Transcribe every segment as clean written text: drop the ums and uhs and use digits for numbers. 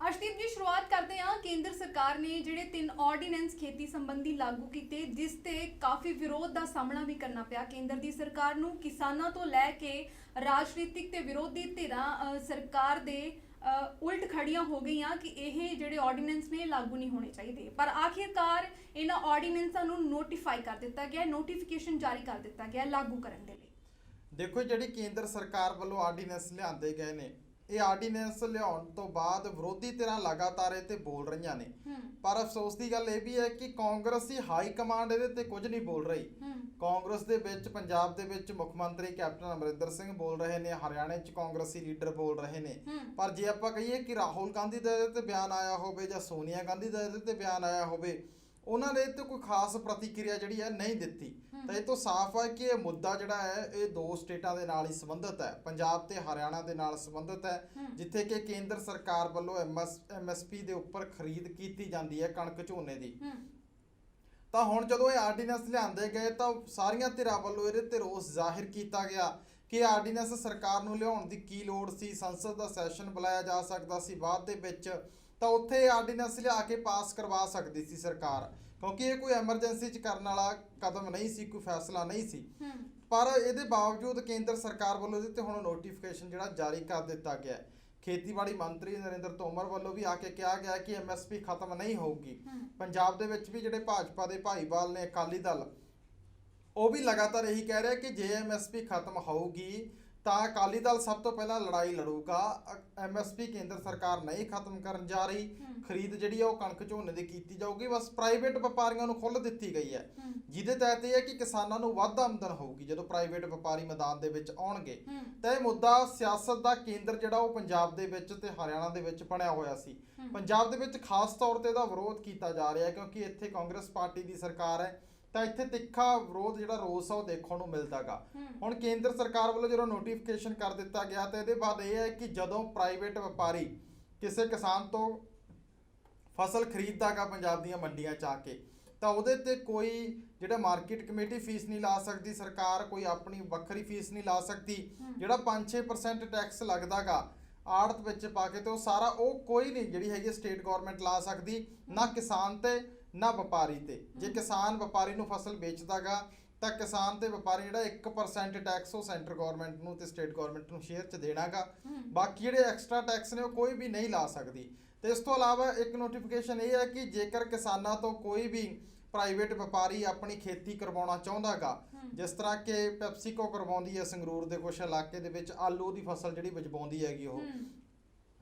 अर्शदीप जी, शुरुआत करते हैं। केंद्र सरकार ने ਜਿਹੜੇ 3 ਆਰਡੀਨੈਂਸ ਖੇਤੀ ਸੰਬੰਧੀ ਲਾਗੂ ਕੀਤੇ, ਜਿਸ ਤੇ ਕਾਫੀ ਵਿਰੋਧ ਦਾ ਸਾਹਮਣਾ ਵੀ ਕਰਨਾ ਪਿਆ ਕੇਂਦਰ ਦੀ ਸਰਕਾਰ ਨੂੰ। ਕਿਸਾਨਾਂ ਤੋਂ ਲੈ ਕੇ ਰਾਜਨੀਤਿਕ ਤੇ ਵਿਰੋਧੀ ਧਿਰਾਂ ਸਰਕਾਰ ਦੇ ਉਲਟ ਖੜੀਆਂ ਹੋ ਗਈਆਂ ਕਿ ਇਹ ਜਿਹੜੇ ਆਰਡੀਨੈਂਸ ਨੇ ਲਾਗੂ ਨਹੀਂ ਹੋਣੇ ਚਾਹੀਦੇ। ਪਰ ਆਖਿਰਕਾਰ ਇਹਨਾਂ ਆਰਡੀਨੈਂਸਾਂ ਨੂੰ ਨੋਟੀਫਾਈ ਕਰ ਦਿੱਤਾ ਗਿਆ, ਨੋਟੀਫਿਕੇਸ਼ਨ ਜਾਰੀ ਕਰ ਦਿੱਤਾ ਗਿਆ ਲਾਗੂ ਕਰਨ ਦੇ ਲਈ। देखो जी केंद्र सरकार वालों आर्डीनेंस लिआंदे गए ने, ये आर्डीनेंस लिआउण तो बाद विरोधी धिरां लगातार इह ते बोल रही ने, पर अफसोस की गल यह भी है कि कांग्रेसी हाई कमांड इहदे ते कुछ नहीं बोल रही। कांग्रेस दे विच पंजाब दे विच मुख मंत्री कैप्टन अमरिंदर सिंह बोल रहे ने, हरियाणे च कांग्रेसी लीडर बोल रहे ने, पर जे आपां कहीए कि राहुल गांधी दा इहदे ते बयान आया होवे जां सोनिया गांधी दा इहदे ते बयान आया होवे, उन्होंने तो कोई खास प्रतिक्रिया जी है नहीं दी। तो ये तो साफ है कि यह मुद्दा जोड़ा है ये दो स्टेटा के नाल ही संबंधित है, पंजाब ते हरियाणा के नाल संबंधित है, जिथे कि केंद्र सरकार वालों MSP के उपर खरीद की जाती है कणक झोने की। तो हुण जदों ये आर्डीनेंस लिआंदे गए तो सारियां धिरां वालों इहदे ते रोस जाहिर किया गया कि आर्डीनेंस सरकार नूं लिआउण दी की लोड़ सी, संसद का सैशन बुलाया जा सकता सी बाद दे विच, तो उत्थे आर्डीनेंस लिया के पास करवा सकती सी सरकार, क्योंकि ये कोई एमरजेंसी च करने वाला कदम नहीं सी, कोई फैसला नहीं सी। पर इहदे बावजूद केंद्र सरकार वालों इहदे ते हुण नोटिफिकेशन जिहड़ा जारी कर दिता गया है। खेतीबाड़ी मंत्री नरेंद्र तोमर वालों भी आके कहा गया कि MSP खत्म नहीं होगी। पंजाब दे विच भी जिहड़े भाजपा दे भाईवाल ने अकाली दल, वो भी लगातार यही कह रहे कि जे MSP खत्म होगी तो अकाली दल सब तो पहला लड़ाई लड़ूगा। MSP केंद्र सरकार नहीं खत्म करन जा रही, खरीद जिहड़ी है कणक झोने की कीती जाऊगी, बस प्राइवेट व्यापारियों को खुल दी गई है, जिहदे तहत यह है कि किसानों को वध आमदन होगी जो प्राइवेट व्यापारी मैदान दे विच आउणगे। तो यह मुद्दा सियासत का केंद्र जिहड़ा वो पंजाब दे विच ते हरियाणा दे विच बणिया होया सी। पंजाब दे विच खास तौर ते इहदा विरोध किया जा रहा है, क्योंकि इत्थे कांग्रेस पार्टी की सरकार है, तो इत्थे तिखा विरोध जिहड़ा रोस है वो देखने को मिलता गा। हुण केंद्र सरकार वालों जो नोटिफिकेशन कर दिता गया तो ये बाद यह है कि जदों प्राइवेट व्यापारी किसी किसान तो फसल खरीददा गा पंजाब दीयां मंडियां च आके, तो उहदे ते कोई जिहड़ा मार्केट कमेटी फीस नहीं ला सकती सरकार, कोई अपनी वक्री फीस नहीं ला सकती, जिहड़ा 5-6% टैक्स लगदा गा आड़त विच पा के, तो सारा वो कोई नहीं जिहड़ी हैगी स्टेट गौरमेंट ला सकती, ना किसान ते ना व्यापारी ते। जे किसान व्यापारी नूं फसल बेचदा गा तो किसान ते व्यापारी जिहड़ा 1% टैक्स वो सेंटर गौरमेंट नूं ते स्टेट गौरमेंट नूं शेयर च देना गा, बाकी जिहड़े एक्सट्रा टैक्स ने वो कोई भी नहीं ला सकती। तो इस तो इलावा एक नोटिफिकेशन ये है कि जेकर किसानां तो कोई भी प्राइवेट व्यापारी अपनी खेती करवाउणा चाहुंदा गा, जिस तरह के पैप्सीको करवाउंदी है संगरूर दे कुछ इलाके दे विच आलू दी फसल जिहड़ी बचवाउंदी हैगी ओह,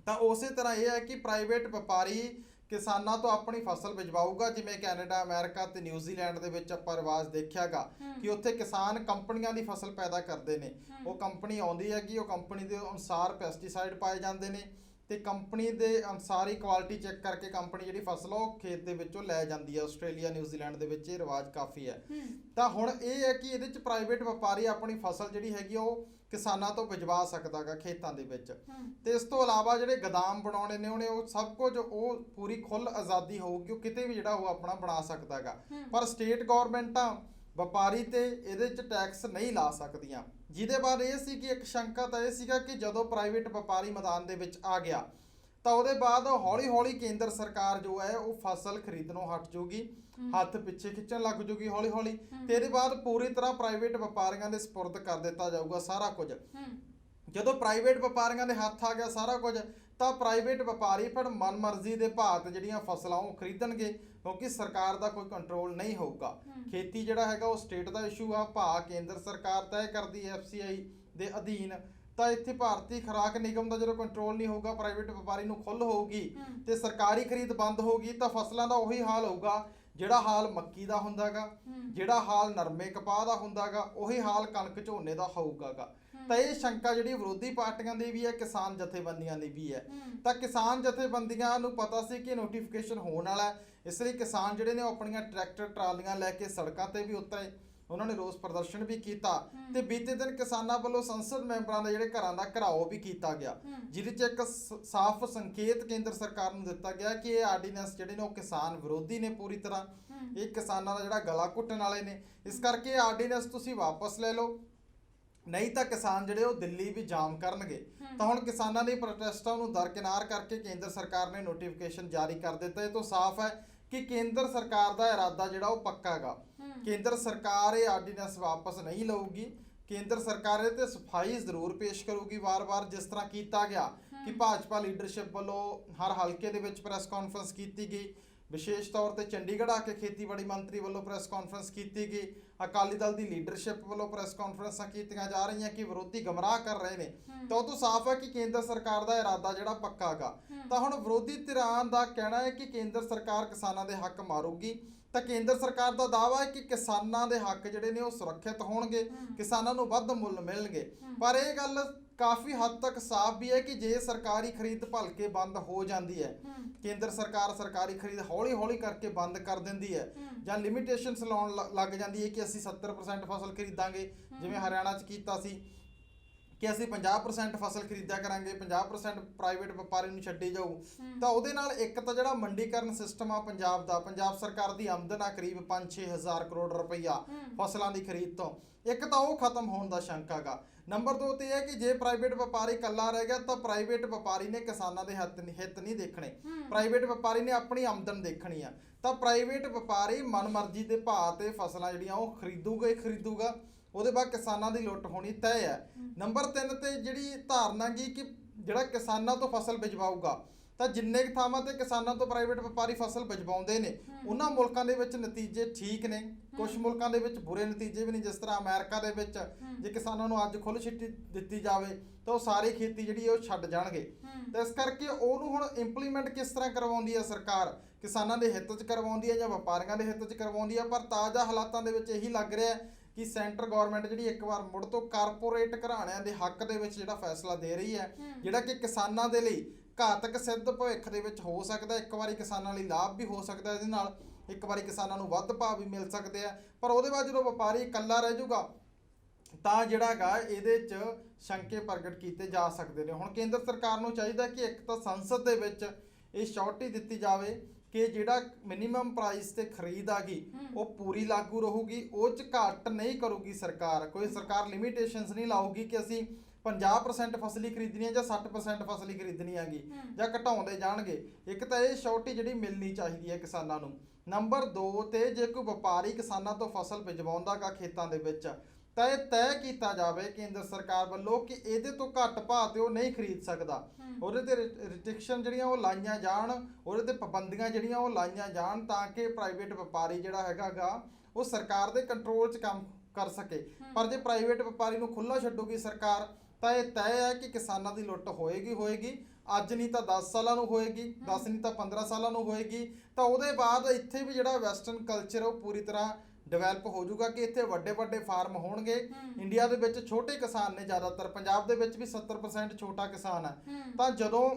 तो उस तरह यह है कि प्राइवेट व्यापारी किसानां तो अपनी फसल भिजवाऊगा, जिवें कैनेडा अमेरिका ते न्यूजीलैंड दे विच आपां रिवाज देखिया गा कि उत्थे किसान कंपनियां दी फसल पैदा करते हैं, वो कंपनी आउंदी हैगी, वो कंपनी दे अनुसार पेस्टिसाइड पाए जाते हैं, तो कंपनी के अनुसार ही क्वालिटी चैक करके कंपनी जी फसल वो खेत के विचों लै जाती है। आस्ट्रेलिया न्यूजीलैंड के विच रिवाज काफ़ी है। तो हुण ये है कि ये प्राइवेट व्यापारी अपनी फसल जी हैगी वो किसानों तो भिजवा सकता गा खेतों के विच। ते इस तो इलावा जिहड़े गोदाम बनाने ने उन्हें वो सब कुछ वो पूरी खुल आज़ादी होगी, वो किते भी जिहड़ा वो अपना बना सकता गा, पर स्टेट गौरमेंटां व्यापारी ते इहदे च टैक्स नहीं ला सकदियां। जिहदे बाद ये सी कि एक शंका तो यह सीगा कि जदों प्राइवेट व्यापारी मैदान दे विच आ गया तो उहदे बाद हौली हौली केंद्र सरकार जो है वो फसल खरीदनों हट जूगी, हथ पिछे खिंचण लग जूगी हौली हौली, ते इहदे बाद पूरी तरह प्राइवेट व्यापारियों के सपुर्द कर दिता जाऊगा सारा कुछ। जदों प्राइवेट व्यापारियों के हथ आ गया सारा कुछ तो प्राइवेट व्यापारी फिर मन मर्जी के भाव ते जिहड़ियां फसलां वो खरीदणगे, क्योंकि सरकार का कोई कंट्रोल नहीं होगा। खेती जिहड़ा हैगा वो स्टेट का इशू आ, भाव केंद्र सरकार तय करती है FCI के अधीन, तो इत्थे भारतीय खुराक निगम का जो कंट्रोल नहीं होगा, प्राइवेट व्यापारी नूं खुल होगी तो सरकारी खरीद बंद होगी, तो फसलों का उही हाल होगा जिहड़ा हाल मक्की का हुंदा गा, जिहड़ा हाल नरमे कपाह का हुंदा गा, उही हाल कणक झोने का होऊगा गा। तो ये शंका जी विरोधी पार्टियां की भी है, किसान जथेबंदियां की भी है। तो किसान जथेबंदियां नूं पता सी कि नोटिफिकेशन होने वाला है, इसलिए किसान जिहड़े ने अपनियां ट्रैक्टर ट्रालियां लैके सड़कों पर भी उतरे, उन्होंने रोस प्रदर्शन भी किया। तो बीते दिन किसानों वालों संसद मैंबरों के जिहड़े घरां दा घिराओ भी किया गया, जिहदे च एक साफ संकेत केंद्र सरकार नूं दिता गया कि ये आर्डीनेंस जिहड़े ने वो किसान विरोधी ने पूरी तरह, ये किसानां दा जिहड़ा गला घुट्टण वाले ने, इस करके आर्डीनेंस तुसीं वापस ले लो ਨਹੀਂ ਤਾਂ ਕਿਸਾਨ ਜਿਹੜੇ ਉਹ ਦਿੱਲੀ ਵੀ ਜਾਮ ਕਰਨਗੇ। ਤਾਂ ਹੁਣ ਕਿਸਾਨਾਂ ਦੀ ਪ੍ਰੋਟੈਸਟਾਂ ਨੂੰ ਦਰਕਿਨਾਰ ਕਰਕੇ ਕੇਂਦਰ ਸਰਕਾਰ ਨੇ ਨੋਟੀਫਿਕੇਸ਼ਨ ਜਾਰੀ ਕਰ ਦਿੱਤਾ। ਇਹ ਤੋਂ ਸਾਫ਼ ਹੈ ਕਿ ਕੇਂਦਰ ਸਰਕਾਰ ਦਾ ਇਰਾਦਾ ਜਿਹੜਾ ਉਹ ਪੱਕਾ ਹੈਗਾ। ਕੇਂਦਰ ਸਰਕਾਰ ਇਹ ਆਰਡੀਨੈਂਸ ਵਾਪਸ ਨਹੀਂ ਲਊਗੀ। ਕੇਂਦਰ ਸਰਕਾਰ ਇਹ ਤੇ ਸਫਾਈ ਜ਼ਰੂਰ ਪੇਸ਼ ਕਰੂਗੀ ਵਾਰ-ਵਾਰ, ਜਿਸ ਤਰ੍ਹਾਂ ਕੀਤਾ ਗਿਆ ਕਿ ਭਾਜਪਾ ਲੀਡਰਸ਼ਿਪ ਵੱਲੋਂ ਹਰ ਹਲਕੇ ਦੇ ਵਿੱਚ ਪ੍ਰੈਸ ਕਾਨਫਰੰਸ ਕੀਤੀ ਗਈ। ਵਿਸ਼ੇਸ਼ ਤੌਰ ਤੇ ਚੰਡੀਗੜ੍ਹ ਆ ਕੇ ਖੇਤੀਬਾੜੀ ਮੰਤਰੀ ਵੱਲੋਂ ਪ੍ਰੈਸ ਕਾਨਫਰੰਸ ਕੀਤੀ ਗਈ। ਅਕਾਲੀ ਦਲ ਦੀ ਲੀਡਰਸ਼ਿਪ ਵੱਲੋਂ ਪ੍ਰੈਸ ਕਾਨਫਰੰਸਾਂ ਕੀਤੀਆਂ ਜਾ ਰਹੀਆਂ ਕਿ ਵਿਰੋਧੀ ਗਮਰਾਹ ਕਰ ਰਹੇ ਨੇ। ਤਾਂ ਉਹ ਤੋਂ ਸਾਫ਼ ਹੈ ਕਿ ਕੇਂਦਰ ਸਰਕਾਰ ਦਾ ਇਰਾਦਾ ਜਿਹੜਾ ਪੱਕਾ ਹੈਗਾ। ਤਾਂ ਹੁਣ ਵਿਰੋਧੀ ਧਿਰਾਂ ਦਾ ਕਹਿਣਾ ਹੈ ਕਿ ਕੇਂਦਰ ਸਰਕਾਰ ਕਿਸਾਨਾਂ ਦੇ ਹੱਕ ਮਾਰੂਗੀ। ਤਾਂ ਕੇਂਦਰ ਸਰਕਾਰ ਦਾ ਦਾਅਵਾ ਹੈ ਕਿ ਕਿਸਾਨਾਂ ਦੇ ਹੱਕ ਜਿਹੜੇ ਨੇ ਉਹ ਸੁਰੱਖਿਅਤ ਹੋਣਗੇ, ਕਿਸਾਨਾਂ ਨੂੰ ਵੱਧ ਮੁੱਲ ਮਿਲਣਗੇ। ਪਰ ਇਹ ਗੱਲ ਕਾਫੀ ਹੱਦ ਤੱਕ ਸਾਫ਼ ਵੀ ਹੈ ਕਿ ਜੇ ਸਰਕਾਰੀ ਖਰੀਦ ਭਲਕੇ ਬੰਦ ਹੋ ਜਾਂਦੀ ਹੈ, ਕੇਂਦਰ ਸਰਕਾਰ ਸਰਕਾਰੀ ਖਰੀਦ ਹੌਲੀ-ਹੌਲੀ ਕਰਕੇ ਬੰਦ ਕਰ ਦਿੰਦੀ ਹੈ ਜਾਂ ਲਿਮਿਟੇਸ਼ਨਸ ਲਾਉਣ ਲੱਗ ਜਾਂਦੀ ਹੈ ਕਿ ਅਸੀਂ 70% ਫਸਲ ਖਰੀਦਾਂਗੇ, ਜਿਵੇਂ ਹਰਿਆਣਾ 'ਚ ਕੀਤਾ ਸੀ ਕਿ ਅਸੀਂ 50% ਫਸਲ ਖਰੀਦਿਆ ਕਰਾਂਗੇ, 50% ਪ੍ਰਾਈਵੇਟ ਵਪਾਰੀ ਨੂੰ ਛੱਡੀ ਜਾਊ। ਤਾਂ ਉਹਦੇ ਨਾਲ ਇੱਕ ਤਾਂ ਜਿਹੜਾ ਮੰਡੀਕਰਨ ਸਿਸਟਮ ਆ ਪੰਜਾਬ ਦਾ, ਪੰਜਾਬ ਸਰਕਾਰ ਦੀ ਆਮਦਨ ਆ ਕਰੀਬ 5-6 ਹਜ਼ਾਰ ਕਰੋੜ ਰੁਪਈਆ ਫਸਲਾਂ ਦੀ ਖਰੀਦ ਤੋਂ, ਇੱਕ ਤਾਂ ਉਹ ਖਤਮ ਹੋਣ ਦਾ ਸ਼ੰਕਾ ਗਾ। ਨੰਬਰ 2 ਤੇ ਇਹ ਹੈ ਕਿ ਜੇ ਪ੍ਰਾਈਵੇਟ ਵਪਾਰੀ ਇਕੱਲਾ ਰਹਿ ਗਿਆ ਤਾਂ ਪ੍ਰਾਈਵੇਟ ਵਪਾਰੀ ਨੇ ਕਿਸਾਨਾਂ ਦੇ ਹਿੱਤ ਨਹੀਂ ਦੇਖਣੇ। ਪ੍ਰਾਈਵੇਟ ਵਪਾਰੀ ਨੇ ਆਪਣੀ ਆਮਦਨ ਦੇਖਣੀ ਆ। ਤਾਂ ਪ੍ਰਾਈਵੇਟ ਵਪਾਰੀ ਮਨਮਰਜ਼ੀ ਦੇ ਭਾਅ ਤੇ ਫਸਲਾਂ ਜਿਹੜੀਆਂ ਉਹ ਖਰੀਦੂਗਾ। ਉਹਦੇ ਬਾਅਦ ਕਿਸਾਨਾਂ ਦੀ ਲੁੱਟ ਹੋਣੀ ਤੈਅ ਹੈ। ਨੰਬਰ 3 ਤੇ ਜਿਹੜੀ ਧਾਰਨਾ ਗੀ ਕਿ ਜਿਹੜਾ ਕਿਸਾਨਾਂ ਤੋਂ ਫਸਲ ਬਿਜਵਾਊਗਾ, ਤਾਂ ਜਿੰਨੇ ਕੁ ਥਾਵਾਂ ਤੇ ਕਿਸਾਨਾਂ ਤੋਂ ਪ੍ਰਾਈਵੇਟ ਵਪਾਰੀ ਫਸਲ ਬਿਜਵਾਉਂਦੇ ਨੇ ਉਹਨਾਂ ਮੁਲਕਾਂ ਦੇ ਵਿੱਚ ਨਤੀਜੇ ਠੀਕ ਨੇ, ਕੁਝ ਮੁਲਕਾਂ ਦੇ ਵਿੱਚ ਬੁਰੇ ਨਤੀਜੇ ਵੀ ਨੇ। ਜਿਸ ਤਰ੍ਹਾਂ ਅਮਰੀਕਾ ਦੇ ਵਿੱਚ ਜੇ ਕਿਸਾਨਾਂ ਨੂੰ ਅੱਜ ਖੁੱਲ੍ਹ ਛੁੱਟੀ ਦਿੱਤੀ ਜਾਵੇ ਤਾਂ ਉਹ ਸਾਰੀ ਖੇਤੀ ਜਿਹੜੀ ਉਹ ਛੱਡ ਜਾਣਗੇ। ਤਾਂ ਇਸ ਕਰਕੇ ਉਹਨੂੰ ਹੁਣ ਇੰਪਲੀਮੈਂਟ ਕਿਸ ਤਰ੍ਹਾਂ ਕਰਵਾਉਂਦੀ ਹੈ ਸਰਕਾਰ, ਕਿਸਾਨਾਂ ਦੇ ਹਿੱਤ 'ਚ ਕਰਵਾਉਂਦੀ ਹੈ ਜਾਂ ਵਪਾਰੀਆਂ ਦੇ ਹਿੱਤ 'ਚ ਕਰਵਾਉਂਦੀ ਹੈ। ਪਰ ਤਾਜ਼ਾ ਹਾਲਾਤਾਂ ਦੇ ਵਿੱਚ ਇਹੀ ਲੱਗ ਰਿਹਾ ਕਿ ਸੈਂਟਰ ਗਵਰਨਮੈਂਟ ਜਿਹੜੀ ਇੱਕ ਵਾਰ ਮੁੜ ਤੋਂ ਕਾਰਪੋਰੇਟ ਘਰਾਣਿਆਂ ਦੇ ਹੱਕ ਦੇ ਵਿੱਚ ਜਿਹੜਾ ਫੈਸਲਾ ਦੇ ਰਹੀ ਹੈ, ਜਿਹੜਾ ਕਿ ਕਿਸਾਨਾਂ ਦੇ ਲਈ ਘਾਤਕ ਸਿੱਧ ਭਵਿੱਖ ਦੇ ਵਿੱਚ ਹੋ ਸਕਦਾ। ਇੱਕ ਵਾਰੀ ਕਿਸਾਨਾਂ ਲਈ ਲਾਭ ਵੀ ਹੋ ਸਕਦਾ ਇਹਦੇ ਨਾਲ, ਇੱਕ ਵਾਰੀ ਕਿਸਾਨਾਂ ਨੂੰ ਵੱਧ ਭਾਅ ਵੀ ਮਿਲ ਸਕਦੇ ਆ। ਪਰ ਉਹਦੇ ਬਾਅਦ ਜਦੋਂ ਵਪਾਰੀ ਇਕੱਲਾ ਰਹਿ ਜਾਊਗਾ ਤਾਂ ਜਿਹੜਾ ਗਾ ਇਹਦੇ 'ਚ ਸ਼ੰਕੇ ਪ੍ਰਗਟ ਕੀਤੇ ਜਾ ਸਕਦੇ ਨੇ। ਹੁਣ ਕੇਂਦਰ ਸਰਕਾਰ ਨੂੰ ਚਾਹੀਦਾ ਕਿ ਇੱਕ ਤਾਂ ਸੰਸਦ ਦੇ ਵਿੱਚ ਇਹ ਸ਼ੋਰਟੀ ਦਿੱਤੀ ਜਾਵੇ ਕਿ ਜਿਹੜਾ ਮਿਨੀਮਮ ਪ੍ਰਾਈਸ ਤੇ ਖਰੀਦ ਆ ਗਈ ਉਹ ਪੂਰੀ ਲਾਗੂ ਰਹੂਗੀ, ਉਹ 'ਚ ਘੱਟ ਨਹੀਂ ਕਰੂਗੀ ਸਰਕਾਰ। ਕੋਈ ਸਰਕਾਰ ਲਿਮਿਟੇਸ਼ਨਸ ਨਹੀਂ ਲਾਊਗੀ ਕਿ ਅਸੀਂ 50% ਫਸਲ ਹੀ ਖਰੀਦਣੀ ਹੈ ਜਾਂ 60% ਫਸਲ ਹੀ ਖਰੀਦਣੀ ਹੈਗੀ, ਜਾਂ ਘਟਾਉਂਦੇ ਜਾਣਗੇ। ਇੱਕ ਤਾਂ ਇਹ ਸ਼ੋਰਟੀ ਜਿਹੜੀ ਮਿਲਣੀ ਚਾਹੀਦੀ ਹੈ ਕਿਸਾਨਾਂ ਨੂੰ। ਨੰਬਰ 2 ਤੇ ਜੇ ਕੋਈ ਵਪਾਰੀ ਕਿਸਾਨਾਂ ਤੋਂ ਫਸਲ ਬਿਜਵਾਉਂਦਾ ਗਾ ਖੇਤਾਂ ਦੇ ਵਿੱਚ, ਤਾਂ ਇਹ ਤੈਅ ਕੀਤਾ ਜਾਵੇ ਕੇਂਦਰ ਸਰਕਾਰ ਵੱਲੋਂ ਕਿ ਇਹਦੇ ਤੋਂ ਘੱਟ ਭਾਅ ਤੇ ਉਹ ਨਹੀਂ ਖਰੀਦ ਸਕਦਾ। ਉਹਦੇ ਤੇ ਰਿਸਟ੍ਰਿਕਸ਼ਨ ਜਿਹੜੀਆਂ ਉਹ ਲਾਈਆਂ ਜਾਣ, ਉਹਦੇ ਤੇ ਪਾਬੰਦੀਆਂ ਜਿਹੜੀਆਂ ਉਹ ਲਾਈਆਂ ਜਾਣ, ਤਾਂ ਕਿ ਪ੍ਰਾਈਵੇਟ ਵਪਾਰੀ ਜਿਹੜਾ ਹੈਗਾ ਗਾ ਉਹ ਸਰਕਾਰ ਦੇ ਕੰਟਰੋਲ 'ਚ ਕੰਮ ਕਰ ਸਕੇ। ਪਰ ਜੇ ਪ੍ਰਾਈਵੇਟ ਵਪਾਰੀ ਨੂੰ ਖੁੱਲ੍ਹਾ ਛੱਡੂਗੀ ਸਰਕਾਰ ਤਾਂ ਇਹ ਤੈਅ ਹੈ ਕਿ ਕਿਸਾਨਾਂ ਦੀ ਲੁੱਟ ਹੋਏਗੀ। ਅੱਜ ਨਹੀਂ ਤਾਂ 10 ਸਾਲਾਂ ਨੂੰ ਹੋਏਗੀ, 10 ਨਹੀਂ ਤਾਂ 15 ਸਾਲਾਂ ਨੂੰ ਹੋਏਗੀ। ਤਾਂ ਉਹਦੇ ਬਾਅਦ ਇੱਥੇ ਵੀ ਜਿਹੜਾ ਵੈਸਟਰਨ ਕਲਚਰ ਉਹ ਪੂਰੀ ਤਰ੍ਹਾਂ ਡਿਵੈਲਪ ਹੋ ਜਾਊਗਾ ਕਿ ਇੱਥੇ ਵੱਡੇ ਫਾਰਮ ਹੋਣਗੇ। ਇੰਡੀਆ ਦੇ ਵਿੱਚ ਛੋਟੇ ਕਿਸਾਨ ਨੇ ਜ਼ਿਆਦਾਤਰ, ਪੰਜਾਬ ਦੇ ਵਿੱਚ ਵੀ 70% ਛੋਟਾ ਕਿਸਾਨ ਹੈ। ਤਾਂ ਜਦੋਂ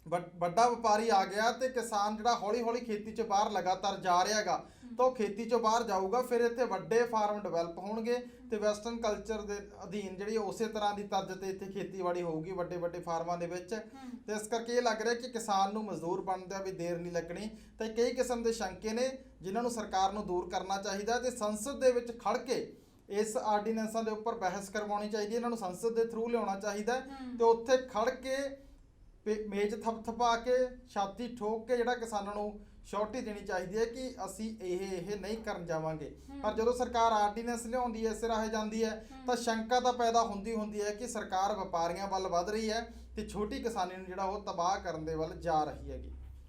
ਵੱਡਾ ਵਪਾਰੀ ਆ ਗਿਆ ਤੇ ਕਿਸਾਨ ਜਿਹੜਾ ਹੌਲੀ ਖੇਤੀ 'ਚ ਬਾਹਰ ਲਗਾਤਾਰ ਜਾ ਰਿਹਾ ਹੈਗਾ, ਤਾਂ ਉਹ ਖੇਤੀ 'ਚੋਂ ਬਾਹਰ ਜਾਊਗਾ। ਫਿਰ ਇੱਥੇ ਵੱਡੇ ਫਾਰਮ ਡਿਵੈਲਪ ਹੋਣਗੇ ਤੇ ਵੈਸਟਰਨ ਕਲਚਰ ਦੇ ਅਧੀਨ ਜਿਹੜੀ ਉਸੇ ਤਰ੍ਹਾਂ ਦੀ ਤਰਜ਼ ਤੇ ਇੱਥੇ ਖੇਤੀਬਾੜੀ ਹੋਊਗੀ ਵੱਡੇ ਫਾਰਮਾਂ ਦੇ ਵਿੱਚ। ਤੇ ਇਸ ਕਰਕੇ ਇਹ ਲੱਗ ਰਿਹਾ ਕਿ ਕਿਸਾਨ ਨੂੰ ਮਜ਼ਦੂਰ ਬਣਦਿਆਂ ਵੀ ਦੇਰ ਨਹੀਂ ਲੱਗਣੀ। ਤਾਂ ਕਈ ਕਿਸਮ ਦੇ ਸ਼ੰਕੇ ਨੇ ਜਿਨ੍ਹਾਂ ਨੂੰ ਸਰਕਾਰ ਨੂੰ ਦੂਰ ਕਰਨਾ ਚਾਹੀਦਾ ਤੇ ਸੰਸਦ ਦੇ ਵਿੱਚ ਖੜ ਕੇ ਇਸ ਆਰਡੀਨੈਂਸਾਂ ਦੇ ਉੱਪਰ ਬਹਿਸ ਕਰਵਾਉਣੀ ਚਾਹੀਦੀ। ਇਹਨਾਂ ਨੂੰ ਸੰਸਦ ਦੇ ਥਰੂ ਲਿਆਉਣਾ ਚਾਹੀਦਾ ਤੇ ਉੱਥੇ ਖੜ ਕੇ ਮੇਜ਼ ਥਪਥਪਾ ਕੇ ਛਾਤੀ ਠੋਕ ਕੇ ਜਿਹੜਾ ਕਿਸਾਨਾਂ ਨੂੰ ਸ਼ੋਰਟੀ ਦੇਣੀ ਚਾਹੀਦੀ ਹੈ ਕਿ ਅਸੀਂ ਇਹ ਨਹੀਂ ਕਰਨ ਜਾਵਾਂਗੇ। ਪਰ ਜਦੋਂ ਸਰਕਾਰ ਆਰਡੀਨੈਂਸ ਲਿਆਉਂਦੀ ਹੈ, ਇਸ ਰਾਹੇ ਜਾਂਦੀ ਹੈ, ਤਾਂ ਸ਼ੰਕਾ ਤਾਂ ਪੈਦਾ ਹੁੰਦੀ ਹੈ ਕਿ ਸਰਕਾਰ ਵਪਾਰੀਆਂ ਵੱਲ ਵੱਧ ਰਹੀ ਹੈ ਤੇ ਛੋਟੀ ਕਿਸਾਨੀ ਨੂੰ ਜਿਹੜਾ ਉਹ ਤਬਾਹ ਕਰਨ ਦੇ ਵੱਲ ਜਾ ਰਹੀ ਹੈਗੀ।